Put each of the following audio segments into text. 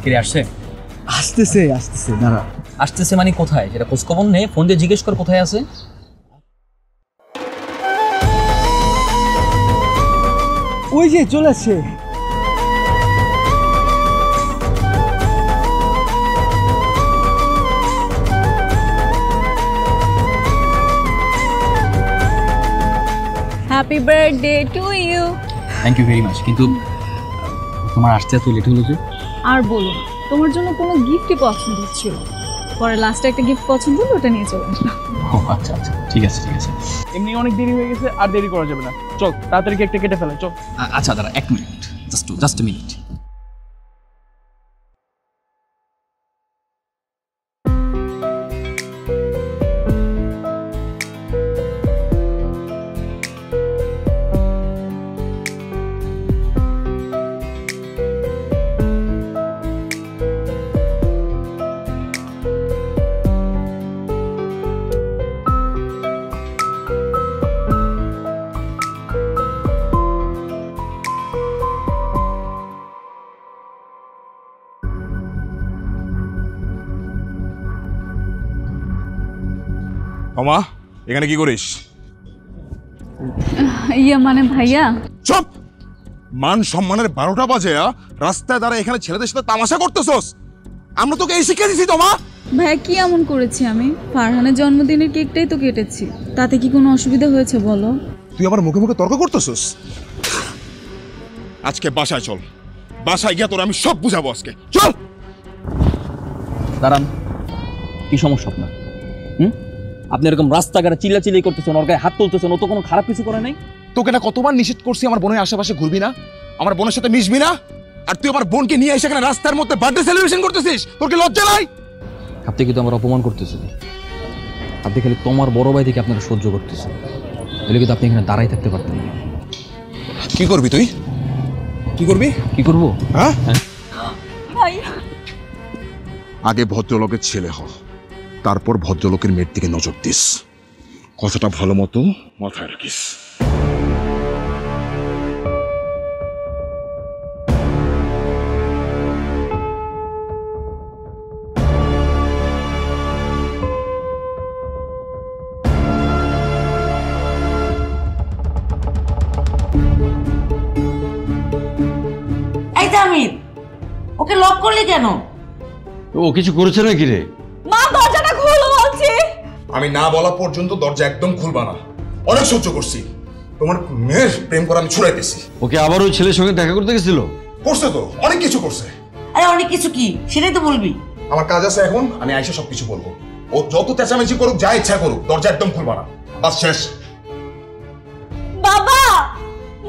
কিরে আসছে? আসতেছে আসতেছে, দাঁড়া। আসতেছে মানে কোথায় সেটা খোঁজ খবর নেই, ফোন দিয়ে জিজ্ঞেস কর কোথায় আছে। ওই যে চলে আসছে। Happy birthday to you. Thank you very much. কিন্তু তোমার আসতে এত লেট হলো যে? আর বলো না, তোমার জন্য কোনো গিফটই পছন্দ হচ্ছিল, পরে লাস্টে একটা গিফট পছন্দ হলো, ওটা নিয়ে চলে আসলাম। ও আচ্ছা আচ্ছা, ঠিক আছে ঠিক আছে। এমনি অনেক দেরি হয়ে গেছে, আর দেরি করা যাবে না। চল তাড়াতাড়ি কেকটা কেটে ফেলে, চল। আচ্ছা দাঁড়া, এক মিনিট, জাস্ট মিনিট। মামা এখানে কি করিস? ইয়া মানে ভাইয়া, চুপ! মান সম্মানের 12টা বাজে রাস্তায় দাঁড়া এখানে ছেলেদের সাথে তামাশা করতেছস? আমরা তোকে এই শিক্ষা দিছি তোমা? ভাইয়া কি এমন করেছি আমি? ফারহানের জন্মদিনের কেকটাই তো কেটেছি, তাতে কি কোনো অসুবিধা হয়েছে বলো? তুই আমার মুখে মুখে তর্ক করতেছস? আজকে বাসায় চল, বাসায় গিয়া তোর আমি সব বুঝাবো আজকে। চল। দাঁড়ান, কি সমস্যা আপনার? আপনি এরকম রাস্তাঘাটে চিল্লাচিল্লি করতেছেন, ওর গায়ে হাত তুলতেছেন, ও তো কোনো খারাপ কিছু করে নাই। তোকে না কতবার নিষেধ করছি আমার বোনের আশেপাশে ঘুরবি না, আমার বোনের সাথে মিশবি না, আর তুই আমার বোনকে নিয়ে এসে এখানে রাস্তার মধ্যে বার্থডে সেলিব্রেশন করতেছিস? তোর কি লজ্জা নাই? আপনি কিন্তু আমার অপমান করতেছেন। আপনি খালি তোমার বড় ভাই থেকে আপনারা সহ্য করতেছেন, এলে কিন্তু আপনি এখানে দাঁড়াই থাকতে পারতেন না। কি করবি তুই? কি করবি? কি করবো? হ্যাঁ, ভাইয়া আগে ভদ্রলোকের ছেলে হ, তারপর ভদ্রলোকের মেয়ের দিকে নজর দিস। কথাটা ভালো মতো মাথায় রাখিস। এই তামিদ, ওকে লক করলি কেন? ও কিছু করেছে নাকি রে? মা দরজাটা খুলো বলছি। আমি না বলা পর্যন্ত দরজা একদম খুলবা না। অনেক সহ্য করছি, তোমার মেয়ের প্রেম করে আমি ছুড়াইতেছি। ওকে আবার ওই ছেলের সঙ্গে দেখা করতে গেছিল? করছে তো, অনেক কিছু করছে। আরে অনেক কিছু কি সেটাই তো বলবি। আমার কাজ আছে এখন, আমি আইসা সবকিছু বলবো। ও যত চেঁচামেচি করুক, যা ইচ্ছা করুক, দরজা একদম খুলবা না। বাস শেষ। বাবা,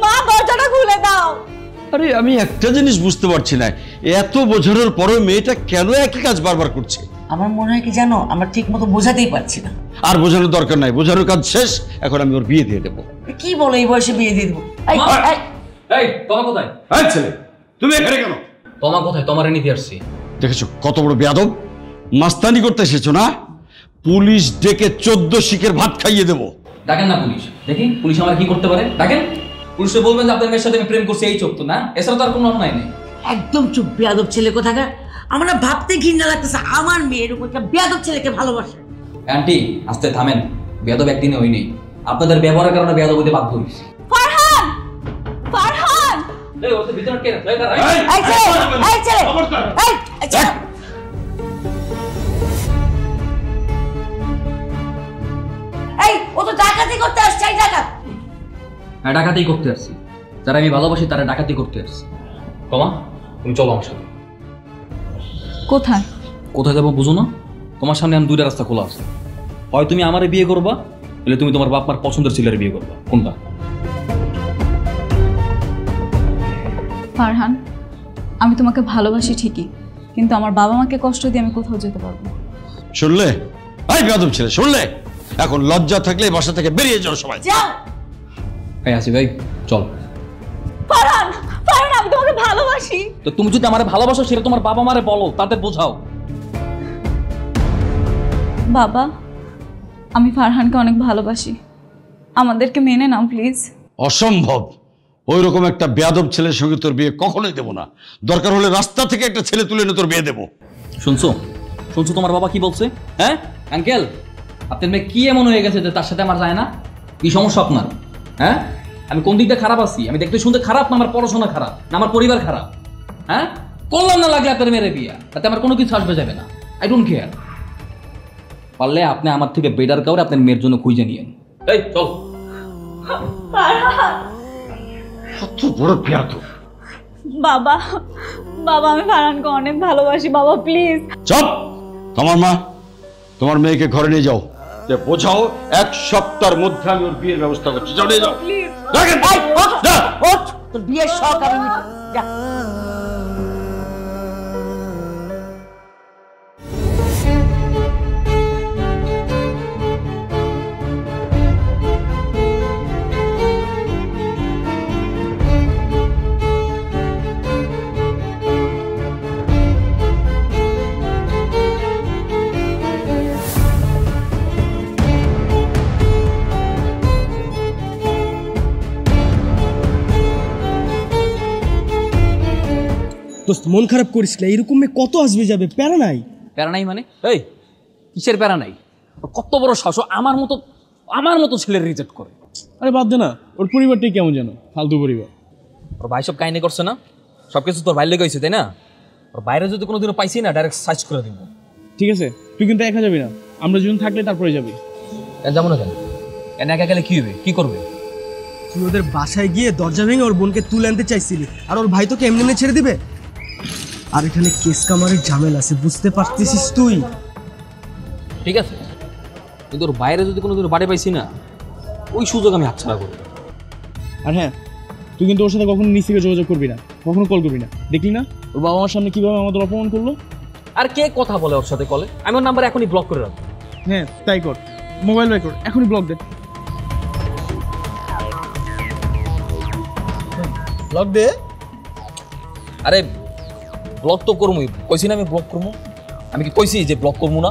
মা দরজাটা খুলে দাও। আরে আমি একটা জিনিস বুঝতে পারছি না, এত বোঝানোর পরেও মেয়েটা কেন একই কাজ বারবার করছে? আমার মনে হয় কি জানো, আমরা ঠিক মতো বোঝাতেই পারছি না। আর বোঝানোর দরকার নাই, বোঝানোর কাজ শেষ। এখন আমি ওর বিয়ে দিয়ে দেবো। কি বলো, এই বয়সে বিয়ে দিয়ে দেবো? এই তোমার কোথায়? এই ছেলে, তুমি এখানে কেন? তোমার কোথায়? তোমার নিতে আসছি। দেখেছো কত বড় বেয়াদব, মাস্তানি করতে এসেছো না? পুলিশ ডেকে 14 শিকের ভাত খাইয়ে দেবো। ডাকেন না পুলিশ, দেখি পুলিশ আমার কি করতে পারে। ডাকেন, পুলিশে বলবেন যে আপনার মেয়ের সাথে আমি প্রেম করছি, এই চোখ তো না, এছাড়া তো আর কোনো অন্যায় নেই। একদম চুপ, বেয়াদব ছেলে কোথাকার। আমরা ভাবতে ঘৃণা লাগতেছে আমার মেয়ের উপর একটা বেয়াদব ছেলেকে ভালোবাসে। আন্টি আস্তে থামেন, বেয়াদব একদিনে হই নেই, আপনাদের ব্যবহারের কারণে বেয়াদব হতে বাধ্য হয়েছি। ফারহান, ফারহান এই ওর তো ভিতরে কে রে? এই ছেলে, এই ছেলে, এই ছেলে। এই ও তো ডাকাতি করতে আসছে, এই ডাকাত। হ্যাঁ ডাকাতি করতে আসছি, যারা আমি ভালোবাসি তারা ডাকাতি করতে আসছি। কমা, তুমি চলো আমার সাথে। কোথায়? কোথায় যাবো বুঝো না? তোমার সামনে আমি দুইটা রাস্তা খোলা আছে, হয় তুমি আমারে বিয়ে করবা, তাহলে তুমি তোমার বাপ মার পছন্দের ছেলের বিয়ে করবা। কোনটা? ফারহান, আমি তোমাকে ভালোবাসি ঠিকই, কিন্তু আমার বাবা মাকে কষ্ট দিয়ে আমি কোথাও যেতে পারবো না। শুনলে? এই বেয়াদব ছেলে, শুনলে? এখন লজ্জা থাকলে বাসা থেকে বেরিয়ে যাও সবাই। যাও। এই আসি ভাই, চল। ফারহান, ফারহান আমি তোমাকে ভালোবাসি। তো তুমি যদি আমারে ভালোবাসো সেটা তোমার বাবা মারে বলো, তাদের বোঝাও। বাবা, আমি ফারহানকে অনেক ভালোবাসি, আমাদেরকে মেনে নাও প্লিজ। অসম্ভব, ওই রকম একটা বেয়াদব ছেলের সঙ্গে তোর বিয়ে কখনোই দেবো না। দরকার হলে রাস্তা থেকে একটা ছেলে তুলে এনে তোর বিয়ে দেবো। শুনছো শুনছো তোমার বাবা কি বলছে? হ্যাঁ আঙ্কেল, আপনার মেয়ে কি এমন হয়ে গেছে যে তার সাথে আমার যায় না? কি সমস্যা আপনার? হ্যাঁ আমি কোন দিকটা খারাপ আছি? আমি দেখতে শুনতে খারাপ না আমার পড়াশোনা খারাপ না আমার পরিবার খারাপ? হ্যাঁ করলাম না লাগলে আপনার মেয়ের বিয়া, তাতে আমার কোনো কিছু আসবে যাবে না। I don't care. পারলে আপনি আমার থেকে বেটার কাউরে আপনার মেয়ের জন্য খুঁজে নিয়েন। এই চল। কত বড় বেয়াদব। বাবা বাবা আমি ফারহানকে অনেক ভালোবাসি বাবা, প্লিজ। চুপ। তোমার মা তোমার মেয়েকে ঘরে নিয়ে যাও, যে বোঝাও 1 সপ্তাহের মধ্যে আমি ওর বিয়ের ব্যবস্থা করছি। যাও নিয়ে যাও। প্লিজ। ওঠ, তোর বিয়ের শখ আমি যা। দোস্ত মন খারাপ করিস না, এরকম মেয়ে কত আসবে যাবে, প্যারা নাই। প্যারা নাই মানে? এই কিসের প্যারা নাই? কত বড় সাহস আমার মতো ছেলের রিজেক্ট করে? আরে বাদ দে না, ওর পরিবারটাই কেমন যেন ফালতু পরিবার। ওর ভাই সব কাহিনী করছে না, সব কিছু তোর ভাইয়ের লেগে হয়েছে তাই না? ওর বাইরে যদি কোনোদিনও পাইছি না ডাইরেক্ট সার্চ করে দিব। ঠিক আছে, তুই কিন্তু একা যাবি না, আমরা যখন থাকলে তারপরে যাবি। যাবো না কেন? কেন একা গেলে কি হবে, কি করবে? তুই ওদের বাসায় গিয়ে দরজা ভেঙে ওর বোনকে তুলে আনতে চাইছিলি, আর ওর ভাই তোকে এমনি এমনি ছেড়ে দিবে? আর এখানে কেস কামারের ঝামেলা আছে, বুঝতে পারতেছিস তুই? ঠিক আছে, কিন্তু ওর বাইরে যদি কোনোদিন বাড়ি পাইছি না, ওই সুযোগ আমি হাতছাড়া করবো। আর হ্যাঁ, তুই কিন্তু ওর সাথে কখনো নিজ থেকে যোগাযোগ করবি না, কখনো কল করবি না। দেখলি না ওর বাবা মার সামনে কিভাবে আমাদের অপমান করলো? আর কে কথা বলে ওর সাথে কলে? আমি ওর নাম্বার এখনই ব্লক করে রাখবো। হ্যাঁ তাই কর, মোবাইল বের কর, এখনই ব্লক দে। ব্লক দে। আরে ব্লক তো করবই, কইছি না আমি ব্লক করবো? আমি কি কইছি যে ব্লক করবো না?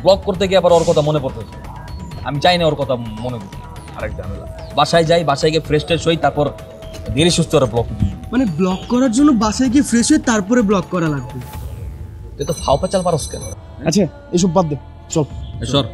ব্লক করতে গিয়ে আবার ওর কথা মনে পড়তেছে। আমি চাই না ওর কথা মনে করি। আরেক ঝামেলা, বাসায় যাই, বাসায় গিয়ে ফ্রেশ ট্রেশ হই, তারপর ধীরে সুস্থ ওরা ব্লক দিই। মানে ব্লক করার জন্য বাসায় গিয়ে ফ্রেশ হয়ে তারপরে ব্লক করা লাগবে? তুই তো ফাও পেঁচাল পারস কেন? আচ্ছা এসব বাদ দে, চল। সর।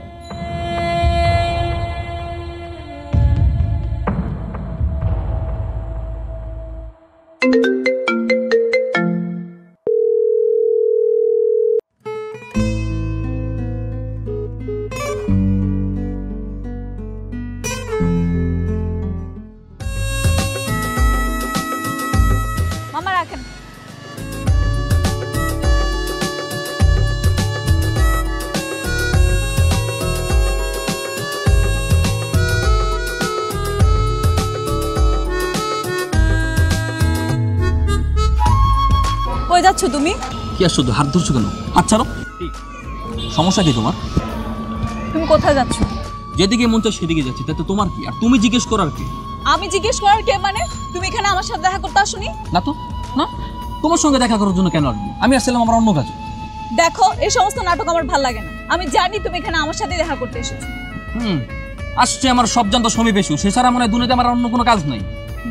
মামা রাখেন। কই যাচ্ছ তুমি? কি আশ্চর্য, হাত ধরছো কেন? হাত ছাড়ো। সমস্যা কি তোমার? তুমি কোথায় যাচ্ছ? যেদিকে মন চায় সেদিকে যাচ্ছি, তাতে তোমার কি? আর তুমি জিজ্ঞেস করার কি? আমি জিজ্ঞেস করার কে মানে? তুমি এখানে আমার সাথে দেখা করতে আসোনি? না তো, না। তোমার সঙ্গে দেখা করার জন্য কেন আসবো? আমি আসছিলাম আমার অন্য কাজে। দেখো এই সমস্ত নাটক আমার ভালো লাগে না। আমি জানি তুমি এখানে আমার সাথে দেখা করতে এসেছো। আসছে আমার সব জানতো সমীপ এসু, সে ছাড়া মনে হয় দুনিয়াতে আমার অন্য কোনো কাজ নাই।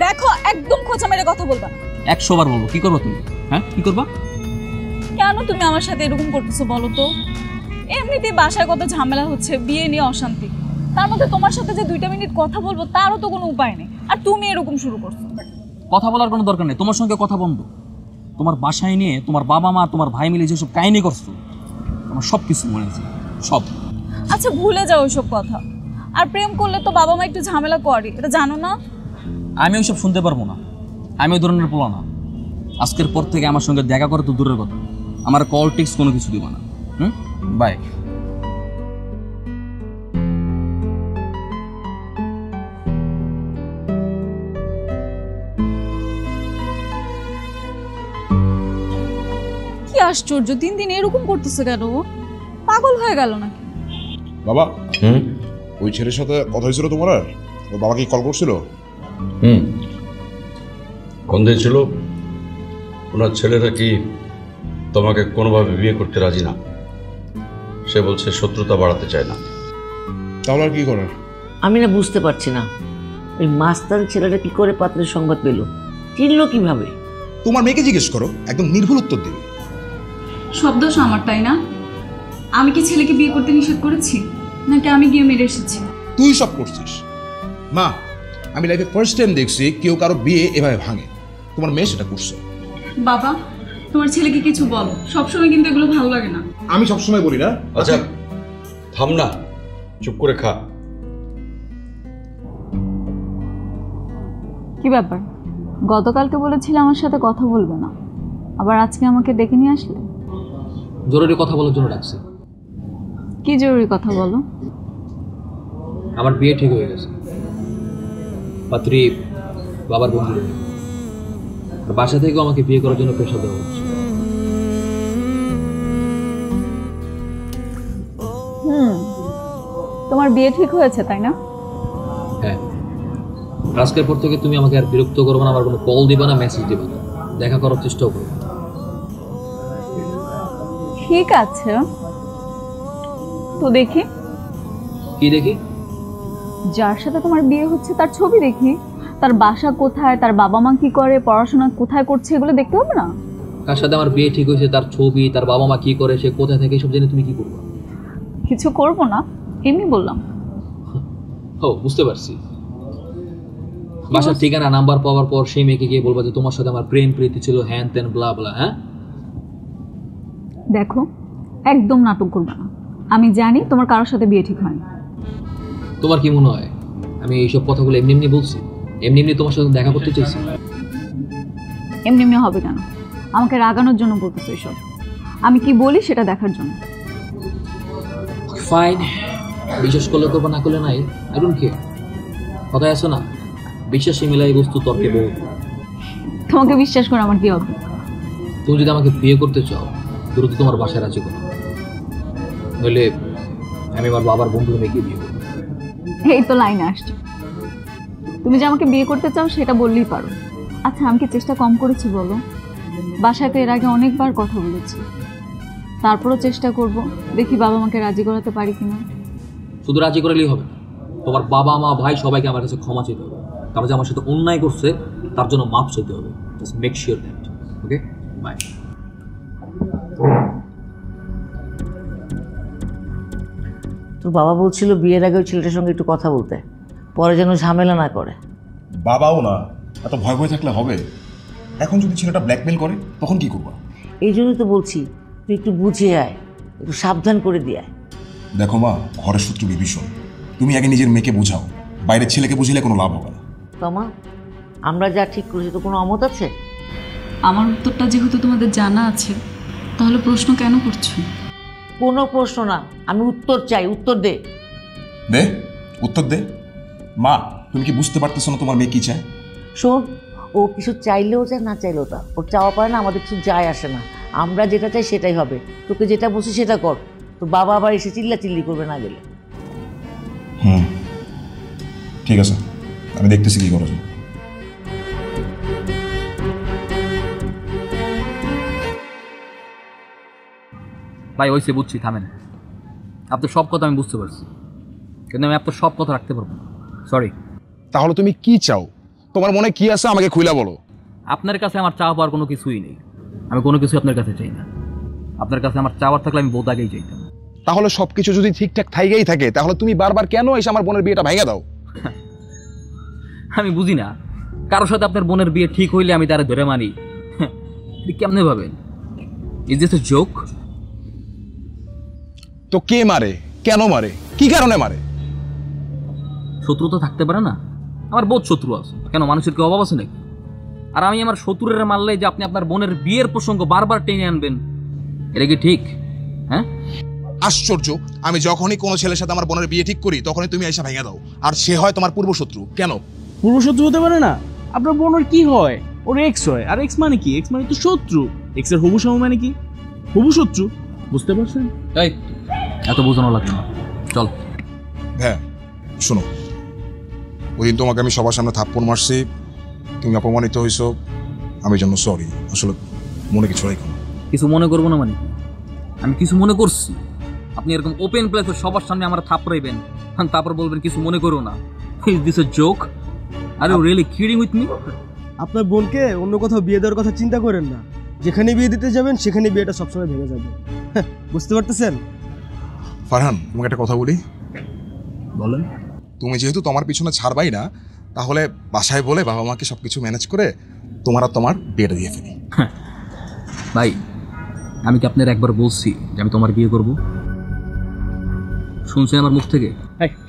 দেখো একদম খোঁচা মেরে কথা বলবা না। 100 বার বলবো। কি করবো তুমি? হ্যাঁ কি করবা? কেন তুমি আমার সাথে এরকম করতেছো বলো তো? এমনিতেই বাসায় কত ঝামেলা হচ্ছে, বিয়ে নিয়ে অশান্তি, তার মধ্যে তোমার সাথে যে 2 মিনিট কথা বলবো তারও তো কোনো উপায় নেই, আর তুমি এরকম শুরু করছো। কথা বলার কোনো দরকার নেই, তোমার সঙ্গে কথা বন্ধ। তোমার বাসায় নিয়ে তোমার বাবা মা তোমার ভাই মিলে যেসব কাহিনী করছো, আমার সব কিছু মনে আছে, সব। আচ্ছা ভুলে যাও ওইসব কথা। আর প্রেম করলে তো বাবা মা একটু ঝামেলা করে, এটা জানো না? আমি ওইসব শুনতে পারবো না, আমি ওই ধরনের পোলা না। আজকের পর থেকে আমার সঙ্গে দেখা করে তো দূরের কথা, আমার কল টেক্সট কোনো কিছু দিব না। বাই। কি আশ্চর্য, 3 দিন এরকম করতেছে কেন? পাগল হয়ে গেল নাকি? বাবা, ওই ছেলের সাথে কথা হয়েছিল তোমার? আর ওর বাবা কি কল করছিল? কোন দিন ছিল? ওনার ছেলেরা কি তোমাকে কোনোভাবে বিয়ে করতে রাজি না? সে বলছে শত্রুতা বাড়াতে চায় না। তাহলে আর কি করার? আমি না বুঝতে পারছি না ওই মাস্তান ছেলেটা কি করে পাত্রের সংবাদ পেল, চিনলো কিভাবে? তোমার মেয়েকে জিজ্ঞেস করো, একদম নির্ভুল উত্তর দেবে। সব দোষ আমার, তাই না? আমি কি ছেলেকে বিয়ে করতে নিষেধ করেছি, নাকি আমি গিয়ে মেরে এসেছি? তুই সব করছিস। মা, আমি লাইফে ফার্স্ট টাইম দেখছি কেউ কারো বিয়ে এভাবে ভাঙে। তোমার মেয়ে সেটা করছে। বাবা, তোমার ছেলেকে কিছু বলো, সবসময় কিন্তু এগুলো ভালো লাগে না। আমি সবসময় বলি না। আচ্ছা থাম না, চুপ করে খা। কি ব্যাপার, গতকালকে বলেছিলে আমার সাথে কথা বলবে না, আবার আজকে আমাকে ডেকে নিয়ে আসলে? জরুরি কথা বলার জন্য ডাকছি। কি জরুরি কথা বলো? আমার বিয়ে ঠিক হয়ে গেছে, পাত্রী বাবার বন্ধু, আর বাসা থেকেও আমাকে বিয়ে করার জন্য প্রেশার দেওয়া হচ্ছে। তোমার বিয়ে ঠিক হয়েছে, তাই না? হ্যাঁ, আজকের পর থেকে তুমি আমাকে আর বিরক্ত করবে না, আমার কোনো কল দিবে না, মেসেজ দিবে না, দেখা করার চেষ্টাও করবে। ঠিক আছে, তো দেখি। কি দেখি? যার সাথে তোমার বিয়ে হচ্ছে তার ছবি দেখি, তার বাসা কোথায়, তার বাবা মা কি করে, পড়াশোনা কোথায় করছে, এগুলো দেখতে হবে না? কার সাথে আমার বিয়ে ঠিক হয়েছে তার ছবি, তার বাবা মা কি করে, সে কোথায় থেকে, সব জেনে তুমি কি করবে? কিছু করব না, এমনি বললাম। ও, বুঝতে পারছি। বাসার ঠিকানা নাম্বার পাওয়ার পর সেই মেয়েকে গিয়ে বলবা যে তোমার সাথে আমার প্রেম প্রীতি ছিল, হ্যান ত্যান ব্লা ব্লা। হ্যাঁ দেখো, একদম নাটক করবে না। আমি জানি তোমার কারোর সাথে বিয়ে ঠিক হয়নি। তোমার কি মনে হয় আমি এইসব কথাগুলো এমনি এমনি বলছি? এমনি এমনি তোমার সাথে দেখা করতে চাইছি? এমনি এমনি হবে কেন? আমাকে রাগানোর জন্য বলতেছো এসব? আমি কি বলি সেটা দেখার জন্য। ফাইন, বিশ্বাস করলে করবো, না করলে নাই, আই ডোন্ট কেয়ার। কথায় আছে না, বিশ্বাসে মিলাই বস্তু তর্কে বহু। তোমাকে বিশ্বাস করে আমার কি হবে? তুমি যদি আমাকে বিয়ে করতে চাও, দ্রুত তোমার বাসায় রাজি করো, নইলে আমি আমার বাবার বন্ধুকে মেয়েকে বিয়ে করবো। এই তো লাইনে আসছো। তুমি যে আমাকে বিয়ে করতে চাও সেটা বললেই পারো। আচ্ছা, আমি কি চেষ্টা কম করেছি বলো? বাসায় তো এর আগে অনেকবার কথা বলেছি, তারপরও চেষ্টা করব, দেখি বাবা মাকে রাজি করাতে পারি কিনা। শুধু রাজি করালেই হবে না, তোমার বাবা মা ভাই সবাইকে আমার কাছে ক্ষমা চাইতে হবে। তারপর যে আমার সাথে অন্যায় করছে তার জন্য মাপ চাইতে হবে। Just make sure that. Okay, bye. তোর বাবা বলছিল বিয়ের আগে ওই ছেলেটার সঙ্গে একটু কথা বলতে, পরে যেন ঝামেলা না করে। বাবাও না, এত ভয় ভয় থাকলে হবে? এখন যদি ছেলেটা ব্ল্যাকমেল করে তখন কি করবা? এই জন্যই তো বলছি তুই একটু বুঝিয়ে আয়, একটু সাবধান করে দিয়ে আয়। দেখো মা, ঘরের শত্রু বিভীষণ। তুমি আগে নিজের মেয়েকে বোঝাও, বাইরের ছেলেকে বুঝিলে কোনো লাভ হবে না। তমা, আমরা যা ঠিক করেছি তো কোনো অমত আছে? আমার উত্তরটা যেহেতু তোমাদের জানা আছে, তাহলে প্রশ্ন কেন করছো? কোনো প্রশ্ন না, আমি উত্তর চাই, উত্তর দে। দে উত্তর দে। মা, তুমি কি বুঝতে পারতেছো না তোমার মেয়ে কি চায়? শোন, ও কিছু চাইলেও চায়, না চাইলেও তা ওর চাওয়া পারে না, আমাদের কিছু যায় আসে না। আমরা যেটা চাই সেটাই হবে। তোকে যেটা বলছি সেটা কর, তো বাবা আবার এসে চিল্লাচিল্লি করবে না গেলে। ঠিক আছে, আমি দেখতেছি কি করা যায়। ভাই ওইসে বুঝছি, থামেন। আপনার সব কথা আমি বুঝতে পারছি, কিন্তু আমি আপনার সব কথা রাখতে পারবো না, সরি। তাহলে তুমি কি চাও? তোমার মনে কি আছে আমাকে খুইলা বলো। আপনার কাছে আমার চাওয়া পাওয়ার কোনো কিছুই নেই। আমি কোনো কিছু আপনার কাছে চাই না। আপনার কাছে আমার চাওয়ার থাকলে আমি বহুত আগেই চাইতাম। তাহলে সবকিছু যদি ঠিকঠাক থাইগেই থাকে, তাহলে তুমি বারবার কেন এসে আমার বোনের বিয়েটা ভেঙে দাও? আমি বুঝি না, কারোর সাথে আপনার বোনের বিয়ে ঠিক হইলে আমি তারা ধরে মানি? কেমনে ভাবেন? Is this a joke? তো কে মারে, কেন মারে, কি কারণে মারে? শত্রু তো থাকতে পারে না? আমার বহুত শত্রু আছে, কেন মানুষের কি অভাব আছে নাকি? আর আমি আমার শত্রুরা মারলে যে আপনি আপনার বোনের বিয়ের প্রসঙ্গ বারবার টেনে আনবেন, এটা কি ঠিক? হ্যাঁ, আশ্চর্য। আমি যখনই কোনো ছেলের সাথে আমার বোনের বিয়ে ঠিক করি, তখনই তুমি এসে ভেঙে দাও, আর সে হয় তোমার পূর্বশত্রু। কেন? পূর্বশত্রু হতে পারে না? আপনার বোনের কি হয়? ওর এক্স হয়। আর এক্স মানে কি? এক্স মানে তো শত্রু। এক্স এর হবু সময় মানে কি? হবু শত্রু। বুঝতে পারছেন? এই এত বোঝানো লাগবে না, চল। হ্যাঁ শোনো, ওই দিন তোমাকে আমি সবার সামনে থাপ্পড় মারছি, তুমি অপমানিত হয়েছো, আমি জন্য সরি। আসলে মনে কিছু রাখো না। কিছু মনে করবো না মানে? আমি কিছু মনে করছি? আপনি এরকম ওপেন প্লেসে সবার সামনে আমার থাপড়াইবেন, তারপর বলবেন কিছু মনে করো না। Is this a joke? আরে রিয়েলি কিডিং উইথ মি? আপনার বোনকে অন্য কোথাও বিয়ে দেওয়ার কথা চিন্তা করেন না, যেখানে বিয়ে দিতে যাবেন সেখানে বিয়েটা সবসময় ভেঙে যাবে। বুঝতে পারতেছেন? ফারহান, তোমাকে একটা কথা বলি। বলেন। তুমি যেহেতু তোমার পিছনে ছাড়বাই না, তাহলে বাসায় বলে বাবা মাকে সব কিছু ম্যানেজ করে তোমার আর তোমার বিয়েটা দিয়ে ফেলি। ভাই, আমি কি আপনার একবার বলছি যে আমি তোমার বিয়ে করব? শুনছেন আমার মুখ থেকে?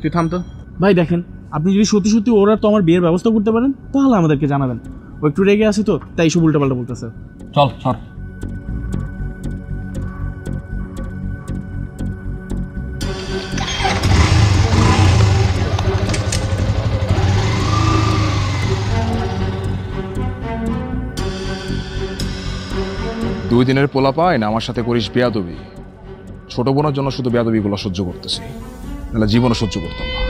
তুই থাম তো ভাই। দেখেন, আপনি যদি সত্যি সত্যি ওর আর তোমার বিয়ের ব্যবস্থা করতে পারেন তাহলে আমাদেরকে জানাবেন। ও একটু রেগে আছে তো, তাই সব উল্টাপাল্টা বলতেছে। চল সর। দুই দিনের পোলা পায় না আমার সাথে করিস বেয়াদবি। ছোট বোনের জন্য শুধু বেয়াদবিগুলো সহ্য করতেছি, নাহলে জীবনও সহ্য করতাম না।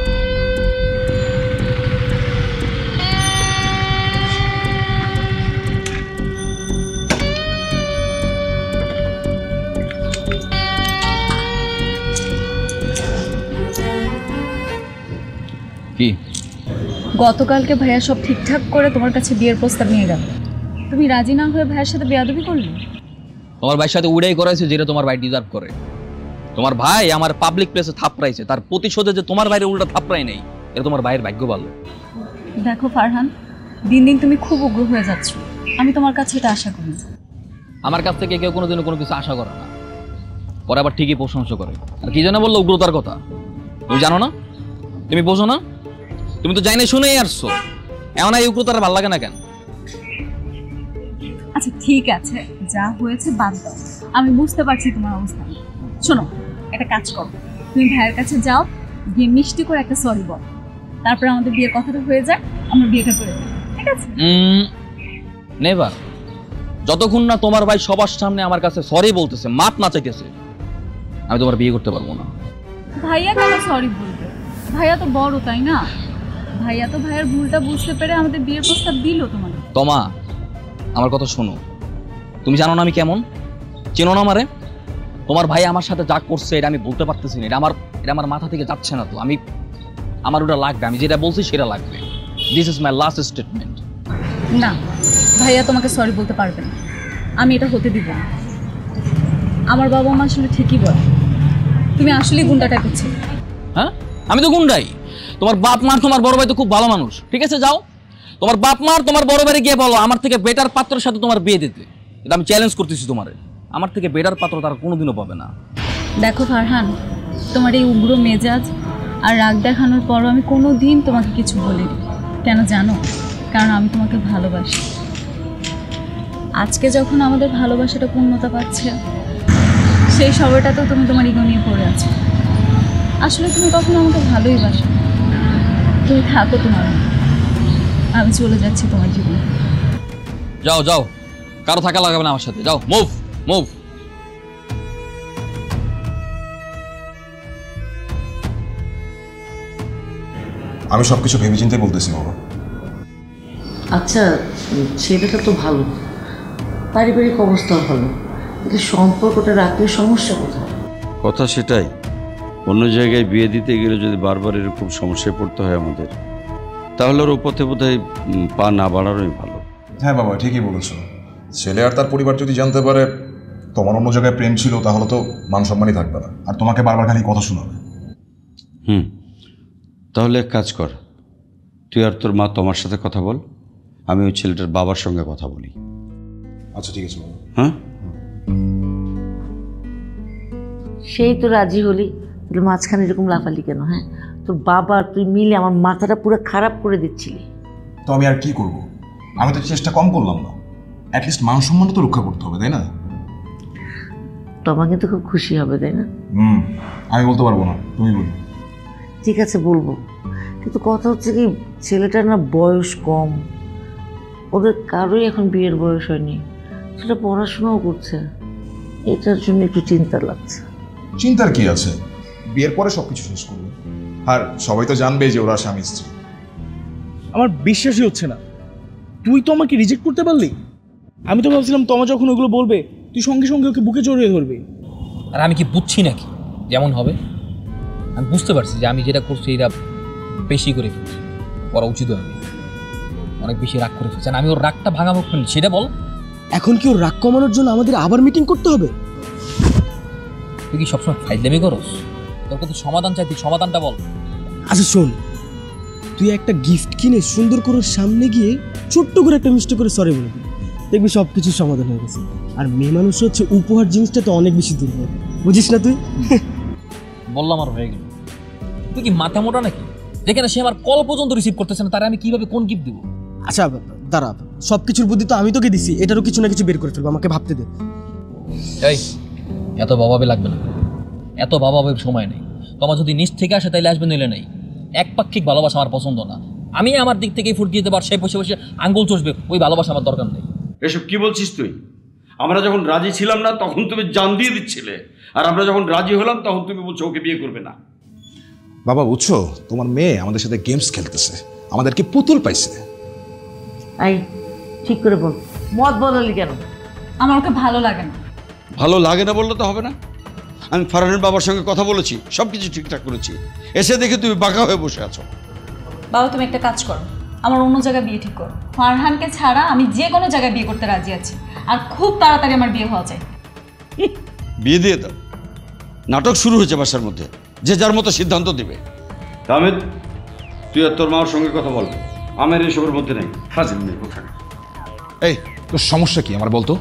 কি গতকালকে ভাইয়া সব ঠিকঠাক করে তোমার কাছে বিয়ের প্রস্তাব নিয়ে গেল, তুমি রাজি না হয়ে ভাইয়ের সাথে বেয়াদবি করলে? তোমার ভাইয়ের সাথে উড়াই করাইছে যেটা তোমার ভাই ডিজার্ভ করে। তোমার ভাই আমার পাবলিক প্লেসে থাপড়াইছে, তার প্রতিশোধে যে তোমার ভাইয়ের উল্টা থাপড়াই নেই, এটা তোমার ভাইয়ের ভাগ্য ভালো। দেখো ফারহান, দিন দিন তুমি খুব উগ্র হয়ে যাচ্ছ, আমি তোমার কাছে এটা আশা করি। আমার কাছ থেকে কেউ কোনোদিনও কোনো কিছু আশা করে না, পরে আবার ঠিকই প্রশংসা করে। আর কি জানা বললো উগ্রতার কথা, তুমি জানো না? তুমি বোঝো না? তুমি তো যাই না শুনেই আসছো, এমন এই উগ্রতার ভালো লাগে না কেন? আচ্ছা ঠিক আছে, যা হয়েছে বাদ দাও, আমি বুঝতে পারছি তোমার অবস্থা। শোনো, একটা কাজ করো, তুমি ভাইয়ের কাছে যাও, গিয়ে মিষ্টি করে একটা সরি বল, তারপরে আমাদের বিয়ের কথাটা হয়ে যায়, আমরা বিয়েটা করে দেব, ঠিক আছে? নেভার। যতক্ষণ না তোমার ভাই সবার সামনে আমার কাছে সরি বলতেছে, মাপ না চাইতেছে, আমি তোমার বিয়ে করতে পারবো না। ভাইয়া কেন সরি বলবে? ভাইয়া তো বড়, তাই না? ভাইয়া তো ভাইয়ের ভুলটা বুঝতে পেরে আমাদের বিয়ের প্রস্তাব দিল তোমাকে। তোমা, আমার কথা শোনো। তুমি জানো না আমি কেমন, চেনো না আমারে? তোমার ভাই আমার সাথে যা করছে এটা আমি বলতে পারতেছি না, এটা আমার মাথা থেকে যাচ্ছে না। তো আমার ওটা লাগবে, আমি যেটা বলছি সেটা লাগবে। This is my last statement. না, ভাইয়া তোমাকে সরি বলতে পারবে না, আমি এটা হতে দিব না। আমার বাবা মা আসলে ঠিকই বলে, তুমি আসলেই গুন্ডা টাইপের ছিলে। হ্যাঁ, আমি তো গুন্ডাই। তোমার বাপ মার তোমার বড় ভাই তো খুব ভালো মানুষ, ঠিক আছে? যাও, তোমার বাপ মার তোমার বড় ভাইকে গিয়ে বলো আমার থেকে বেটার পাত্রের সাথে তোমার বিয়ে দিতে। এটা আমি চ্যালেঞ্জ করতেছি তোমারে, আমার থেকে বেটার পাত্র তারা কোনোদিনও পাবে না। দেখো ফারহান, তোমার এই উগ্র মেজাজ আর রাগ দেখানোর পরও আমি কোনো দিন তোমাকে কিছু বলিনি। কেন জানো? কারণ আমি তোমাকে ভালোবাসি। আজকে যখন আমাদের ভালোবাসাটা পূর্ণতা পাচ্ছে, সেই সময়টাতেও তুমি তোমার ইগো নিয়ে পড়ে আছো। আসলে তুমি কখনো আমাকে ভালোই বাসো। তুমি থাকো তোমার, আমি চলে যাচ্ছি তোমার জীবনে। যাও যাও, কারো থাকা লাগাবে না আমার সাথে, যাও, মুভ মুভ। আমি সবকিছু ভেবে চিন্তে বলতেছি বাবা। আচ্ছা, ছেলেটা তো ভালো, পারিবারিক অবস্থাও ভালো, কিন্তু সম্পর্কটা রাখলে সমস্যা কোথায়? কথা সেটাই, অন্য জায়গায় বিয়ে দিতে গেলে যদি বারবার এরকম সমস্যায় পড়তে হয় আমাদের, তাহলে ওর পথে বোধহয় পা না বাড়ানোই ভালো। হ্যাঁ বাবা, ঠিকই বলেছো। ছেলে আর তার পরিবার যদি জানতে পারে তোমার অন্য জায়গায় প্রেম ছিল, তাহলে তো মান সম্মানই থাকবে না, আর তোমাকে বারবার খালি কথা শোনাবে। তাহলে এক কাজ কর, তুই আর তোর মা তোমার সাথে কথা বল, আমি ওই ছেলেটার বাবার সঙ্গে কথা বলি। আচ্ছা ঠিক আছে বাবা। হ্যাঁ, সেই তো রাজি হলি, তাহলে মাঝখানে এরকম লাফালি কেন? হ্যাঁ, তোর বাবা তুই মিলে আমার মাথাটা পুরো খারাপ করে দিচ্ছিলি। তো আমি আর কি করব? আমি তো চেষ্টা কম করলাম না, অ্যাটলিস্ট মান সম্মানটা তো রক্ষা করতে হবে, তাই না? তোমার কিন্তু খুব খুশি হবে, তাই না? আমি বলতে পারবো না, তুমি বলো। ঠিক আছে বলবো, কিন্তু কথা হচ্ছে কি, ছেলেটার না বয়স কম, ওদের কারোই এখন বিয়ের বয়স হয়নি, সেটা পড়াশোনাও করছে, এটার জন্য একটু চিন্তা লাগছে। চিন্তার কি আছে, বিয়ের পরে সবকিছু শেষ করবে, আর সবাই তো জানবে যে ওরা স্বামী স্ত্রী। আমার বিশ্বাসই হচ্ছে না, তুই তো আমাকে রিজেক্ট করতে পারলি। আমি তো ভাবছিলাম তোমা যখন ওগুলো বলবে তুই সঙ্গে সঙ্গে ওকে বুকে জড়িয়ে ধরবি। আর আমি কি বুঝছি নাকি যেমন হবে? আমি বুঝতে পারছি যে আমি যেটা করছি এটা বেশি করে ফেলছি, করা উচিত হয়নি। অনেক বেশি রাগ করে ফেলছেন, আমি ওর রাগটা ভাঙাবো সেটা বল। এখন কি ওর রাগ কমানোর জন্য আমাদের আবার মিটিং করতে হবে? তুই কি সবসময় ফাইজলামি করস? তোর কাছে সমাধান চাই, তুই সমাধানটা বল। আচ্ছা শোন, তুই একটা গিফট কিনে সুন্দর করে ওর সামনে গিয়ে ছোট্ট করে একটা মিষ্টি করে সরি বলে দিবি, দেখবি সব কিছু সমাধান হয়ে গেছে। আর মেয়ে মানুষ হচ্ছে উপহার জিনিসটা তো অনেক বেশি দুর্বল, বুঝিস না তুই? বললাম আর হয়ে গেল। তুই কি মাথা মোটা নাকি? যেখানে সে আমার কল পর্যন্ত রিসিভ করতেছে না, তারে আমি কিভাবে কোন গিফট দেবো? আচ্ছা দাঁড়া, সব কিছুর বুদ্ধি তো আমি তোকে দিছি, এটারও কিছু না কিছু বের করে ফেলবো, আমাকে ভাবতে দে। এই এত বাবাবে লাগবে না, এত বাবাবের সময় নেই। তোমার যদি নিচ থেকে আসে তাইলে আসবে, নিলে নেই। একপাক্ষিক ভালোবাসা আমার পছন্দ না। আমি আমার দিক থেকে ফুট দিয়ে দেবার, সে বসে বসে আঙ্গুল চষবে, ওই ভালোবাসা আমার দরকার নেই। এসব কি বলছিস তুই? আমরা যখন রাজি ছিলাম না তখন তুমি জান দিয়ে দিচ্ছিলে, আর আমরা যখন রাজি হলাম তখন তুমি বলছো ওকে বিয়ে করবে না। বাবা বুঝছো, তোমার মেয়ে আমাদের সাথে গেমস খেলতেছে, আমাদেরকে পুতুল পাইছে। আই ঠিক করে বল, মত বদলালি কেন? আমার ওকে ভালো লাগে না। ভালো লাগে না বললে তো হবে না। আমি ফারহানের বাবার সঙ্গে কথা বলেছি, সব কিছু ঠিকঠাক করেছি, এসে দেখে তুমি বাঁকা হয়ে বসে আছো। বাবা তুমি একটা কাজ করো, আমার অন্য জায়গায় বিয়ে ঠিক করো। ফারহানকে ছাড়া আমি যে কোনো জায়গায় বিয়ে করতে রাজি আছি, আর খুব তাড়াতাড়ি আমার বিয়ে হওয়া চাই। বিয়ে দিয়ে দাও। নাটক শুরু হয়েছে বাসার মধ্যে, যে যার মতো সিদ্ধান্ত দিবে। তাহমেদ, তুই আর তোর মার সঙ্গে কথা বল, আমার এসবের মধ্যে নেই। ফাজিল নেই কোথায়। এই তোর সমস্যা কি আমার বলতো?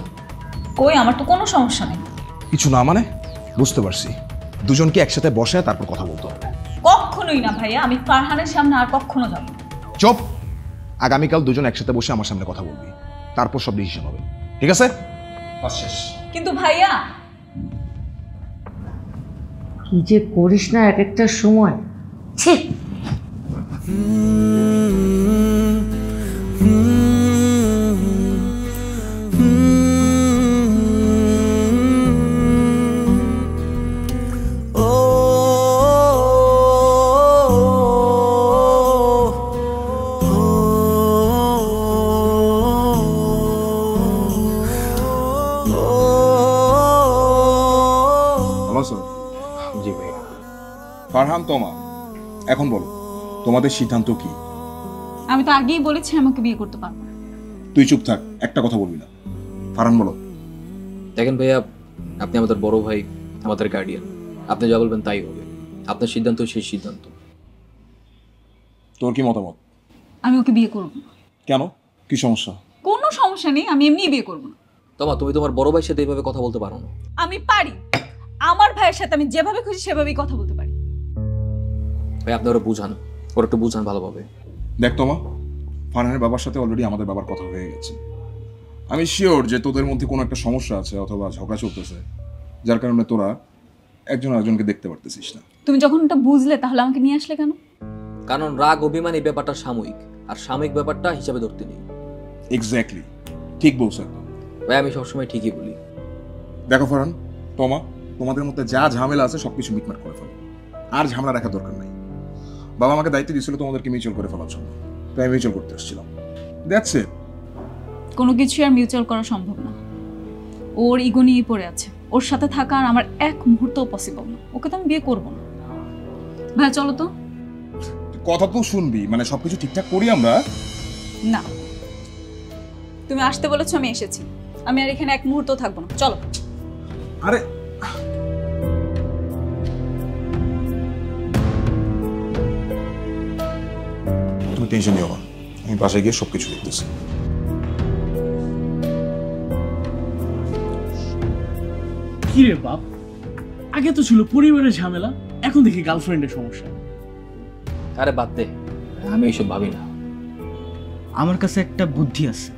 কই, আমার তো কোনো সমস্যা নেই। কিছু না মানে? বুঝতে পারছি, দুজনকে একসাথে বসে তারপর কথা বলতে হবে। কখনোই না ভাইয়া, আমি ফারহানের সামনে আর কখনো যাব না। চুপ! আগামীকাল দুজন একসাথে বসে আমার সামনে কথা বলবি, তারপর সব ডিসিশন হবে, ঠিক আছে? বাস শেষ। কিন্তু ভাইয়া কি যে করিস না এক একটা সময়, ছি। জি ভাই। ফারহান, তোমা, এখন বলো তোমাদের সিদ্ধান্ত কি? আমি তো আগেই বলেছি আমাকে বিয়ে করতে পারবো না। তুই চুপ থাক, একটা কথা বলবি না। ফারহান বলো। দেখেন ভাইয়া, আপনি আমাদের বড় ভাই, আমাদের গার্ডিয়ান, আপনি যা বলবেন তাই হবে। আপনার সিদ্ধান্ত সেই সিদ্ধান্ত। তোর কি মতামত? আমি ওকে বিয়ে করবো না। কেন, কি সমস্যা? কোনো সমস্যা নেই, আমি এমনিই বিয়ে করবো না। তোমা, তুমি তোমার বড় ভাইয়ের সাথে এইভাবে কথা বলতে পারো না। আমি পারি, আমার ভাইয়ের সাথে আমি যেভাবে খুশি সেভাবেই কথা বলতে পারি। ভাই আপনি ওরা বুঝান, ওরা একটু বুঝান ভালোভাবে। দেখ তোমা, ফারহানের বাবার সাথে অলরেডি আমাদের বাবার কথা হয়ে গেছে। আমি শিওর যে তোদের মধ্যে কোনো একটা সমস্যা আছে অথবা ঝগড়া চলতেছে, যার কারণে তোরা একজন আরেকজনকে দেখতে পারতেছিস না। তুমি যখন এটা বুঝলে তাহলে আমাকে নিয়ে আসলে কেন? কারণ রাগ অভিমান এই ব্যাপারটা সাময়িক, আর সাময়িক ব্যাপারটা হিসাবে ধরতে নেই। এক্স্যাক্টলি, ঠিক বলছো একদম। ভাই আমি সবসময় ঠিকই বলি। দেখো ফারহান, তোমা, তোমাদের মধ্যে যা ঝামেলা আছে সবকিছু মিটমাট করে ফেলো, আর ঝামেলা রাখার দরকার নাই। বাবা আমাকে দায়িত্ব দিয়েছিল তোমাদেরকে মিউচুয়াল করে ফেলার জন্য, তাই আমি মিউচুয়াল করতে এসেছিলাম। That's it. কোনো কিছু আর মিউচুয়াল করা সম্ভব না। ওর ইগো নিয়ে পড়ে আছে, ওর সাথে থাকা আর আমার এক মুহূর্তও পসিবল না। ওকে তো আমি বিয়ে করবো না। ভাই চলো তো। কথা তো শুনবি, মানে সবকিছু ঠিকঠাক করি আমরা। না, তুমি আসতে বলেছো, আমি এসেছি। আমি আর এখানে এক মুহূর্ত থাকবো না, চলো। আরে তুমি টেনশন নিও না, আমি বাসায় গিয়ে সবকিছু দেখতেছি। কি রে বাপ, আগে তো ছিল পরিবারের ঝামেলা, এখন দেখি গার্লফ্রেন্ডের সমস্যা। আরে বাদ দে, আমি এইসব ভাবি না। আমার কাছে একটা বুদ্ধি আছে।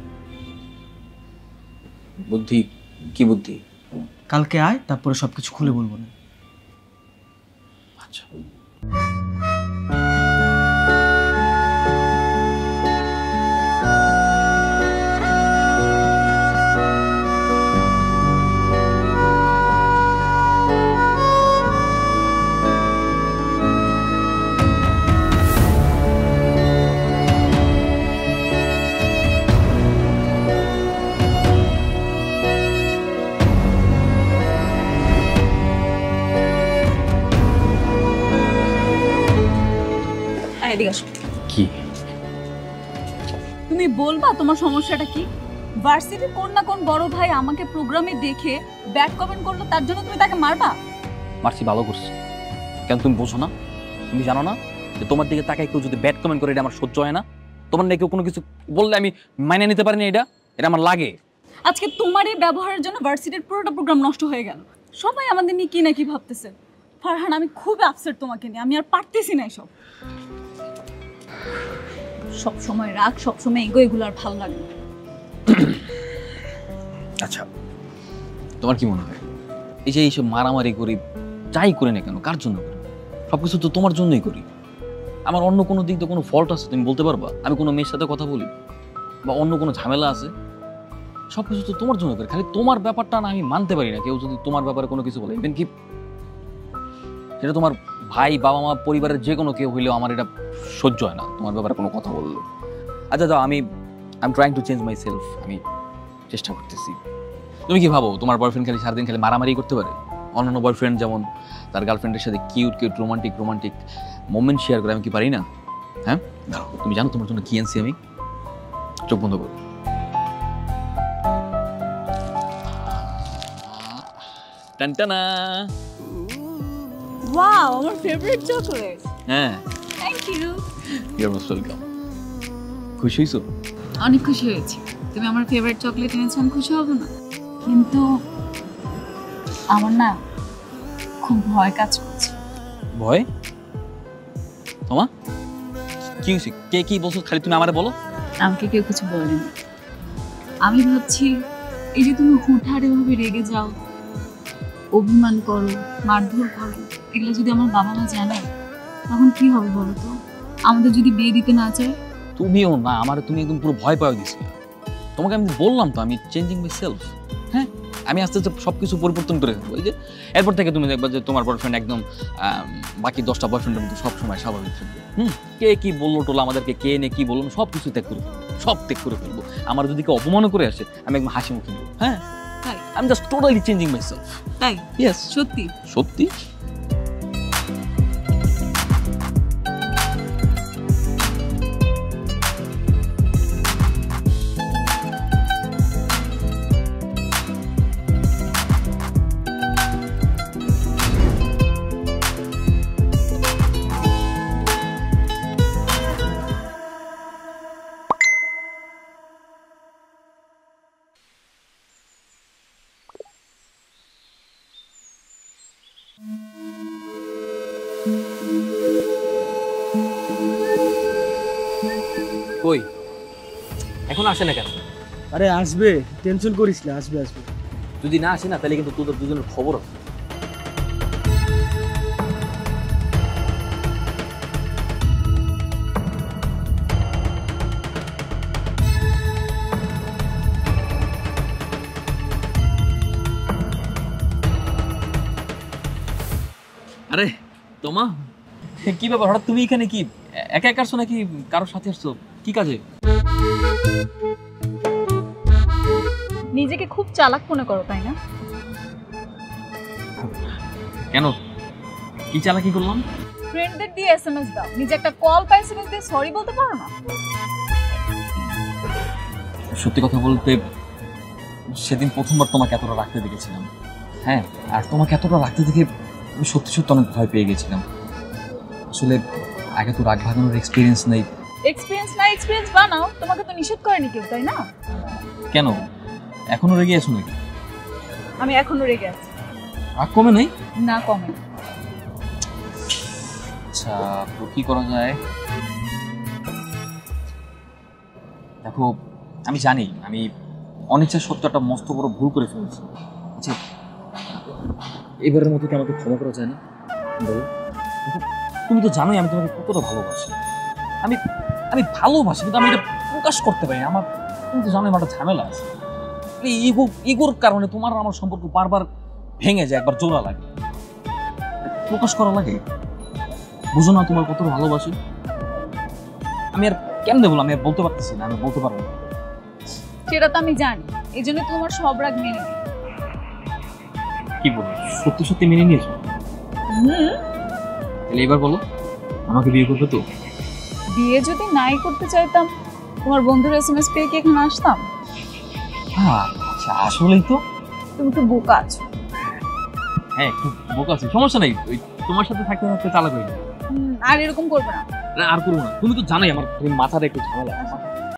বুদ্ধি? কি বুদ্ধি? কালকে আয়, তারপরে সবকিছু খুলে বলবো না। আচ্ছা। বলবা তোমার সমস্যাটা কি? ভার্সিটির কোন না কোন বড় ভাই আমাকে প্রোগ্রামে দেখে ব্যাড কমেন্ট করলো, তার জন্য তুমি তাকে মারবা? মারছি, ভালো করছি। কেন তুমি বোঝো না? তুমি জানো না যে তোমার দিকে তাকায় কেউ যদি ব্যাড কমেন্ট করে এটা আমার সহ্য হয় না? তোমার নাকি কোনো কিছু বললে আমি মাইনে নিতে পারি না, এটা আমার লাগে। আজকে তোমার এই ব্যবহারের জন্য ভার্সিটির পুরোটা প্রোগ্রাম নষ্ট হয়ে গেল। সবাই আমাদের নিয়ে কি না কি ভাবতেছে। ফারহান, আমি খুব আপসেট তোমাকে নিয়ে, আমি আর পারতেছি না এসব। সব সময় রাগ, সব সময় এগো, এগুলো আর ভালো লাগে না। আচ্ছা, তোমার কি মনে হয় এই যে এইসব মারামারি করি, যাই করি না কেন, কার জন্য করি? সবকিছু তো তোমার জন্যই করি। আমার অন্য কোনো দিক দিয়ে কোনো ফল্ট আছে তুমি বলতে পারবা? আমি কোনো মেয়ের সাথে কথা বলি বা অন্য কোনো ঝামেলা আছে? সবকিছু তো তোমার জন্য করি। খালি তোমার ব্যাপারটা না আমি মানতে পারি না কেউ যদি তোমার ব্যাপারে কোনো কিছু বলে, ইভেন কি সেটা তোমার ভাই, বাবা মা, পরিবারের যে কোনো কেউ হইলেও আমার এটা সহ্য হয় না তোমার ব্যাপারে কোনো কথা বললো। আচ্ছা যাও, আমি trying to change my self, আমি চেষ্টা করতেছি। তুমি কি ভাবো তোমার বয়ফ্রেন্ড খালি সারাদিন খালি মারামারি করতে পারে? অন্যান্য বয়ফ্রেন্ড যেমন তার গার্লফ্রেন্ডের সাথে কিউট রোমান্টিক মোমেন্ট শেয়ার করে, আমি কি পারি না? হ্যাঁ, তুমি জানো তোমার জন্য কি আনছি আমি? চোখ বন্ধ করো। টানটানা, ওয়াও, আমার ফেভারিট চকলেট। হ্যাঁ, thank you. You are most welcome. খুশি হইছো? অনেক খুশি হয়েছি। তুমি আমার ফেভারিট চকলেট এনেছো, আমি খুশি হব না? কিন্তু আমার না খুব ভয় কাজ করছে। ভয়? তোমার কি হয়েছে? কে কি বলছো? খালি তুমি আমারে বলো। আমাকে কেউ কিছু বলেনি। আমি ভাবছি এই যে তুমি হুটহাটে ভাবে রেগে যাও, অভিমান করো, মারধর করো, এগুলো যদি আমার বাবা মা জানে তখন কি হবে বলো তো? আমাদের যদি বিয়ে দিতে না চায়? তুমিও না আমার, তুমি একদম পুরো ভয় পাওয়া দিছি। তোমাকে আমি বললাম তো আমি চেঞ্জিং মাই সেলফ। হ্যাঁ, আমি আস্তে আস্তে সব কিছু পরিবর্তন করে দেবো। এই যে এরপর থেকে তুমি দেখবা যে তোমার বয়ফ্রেন্ড একদম বাকি 10টা বয়ফ্রেন্ডের মতো সবসময় স্বাভাবিক থাকবে। কে কি বললো টোলা আমাদেরকে, কে নে কি বললো, সব কিছু ত্যাগ করে ফেলবো, সব ত্যাগ করে ফেলবো। আমার যদি কেউ অপমানও করে আসে আমি একদম হাসি মুখে নেবো। হ্যাঁ, তাই? I am just totally changing my self. তাই? ইয়েস, সত্যি সত্যি। কই এখন আসে না কেন? আরে আসবে, টেনশন করিস না, আসবে। যদি না আসে না তাহলে কিন্তু তোদের দুজনের খবর আছে। আরে তোমা, কি ব্যাপার হঠাৎ তুমি এখানে? কি একা একা আসছো নাকি কারোর সাথে আসছো? কি কাজে? নিজেকে খুব চালাক মনে করো, তাই না? কেন, কি চালাকি করলাম? ফ্রেন্ডদের দিয়ে এসএমএস দাও, নিজে একটা কল বা এসএমএস দিয়ে সরি বলতে পারো না? সত্যি কথা বলতে সেদিন প্রথমবার তোমাকে এতটা রাখতে দেখেছিলাম। হ্যাঁ, আর তোমাকে এতটা রাখতে দেখে আমি সত্যি অনেক ভয় পেয়ে গেছিলাম। আসলে আগে তো রাগ ভাঙানোর এক্সপিরিয়েন্স নেই। এক্সপিরিয়েন্স বানাও, তোমাকে তো নিষেধ করেনি কেউ, তাই না? কেন এখনো রেগে আছো নাকি? আমি এখনো রেগে আছি। রাগ কমে নাই? না, কমে। আচ্ছা, তো কি করা যায়? দেখো, আমি জানি আমি অনিচ্ছা সত্ত্বেও একটা মস্ত বড় ভুল করে ফেলেছি। আচ্ছা, এবারের মতো কি আমাকে ক্ষমা করা যায় না? বলো। তুমি তো জানোই আমি তোমাকে কতটা ভালোবাসি। আমি ভালোবাসি, কিন্তু আমি এটা প্রকাশ করতে পারি না। তুমি তো জানোই আমার একটা ঝামেলা আছে। এই ইগোর কারণে তোমার আমার সম্পর্ক বারবার ভেঙে যায়, একবার জোড়া লাগে, প্রকাশ করা লাগে। বুঝো না তোমার কতটা ভালোবাসি? আমি আর কেমনে বলবো? আমি আর বলতে পারতেছি না, আমি বলতে পারবো না। সেটা তো আমি জানি, এই জন্য তোমার সব রাগ মেনে নিই। কি বলো, সত্যি মেনে নিয়েছো? তাহলে এবার বলো, আমাকে বিয়ে করবে তো? বিয়ে যদি নাই করতে চাইতাম তোমার বন্ধুর SMS পেয়ে কি এখানে আসতাম? হ্যাঁ আচ্ছা আসলেই তো তুমি তো বোকা আছো। হ্যাঁ একটু বোকা আছে, সমস্যা নেই, ওই তোমার সাথে থাকতে থাকতে চালাক হয়ে যাবে। আর এরকম করবে না। আর করবো না, তুমি তো জানোই আমার মাথাটা একটু ঝামেলা।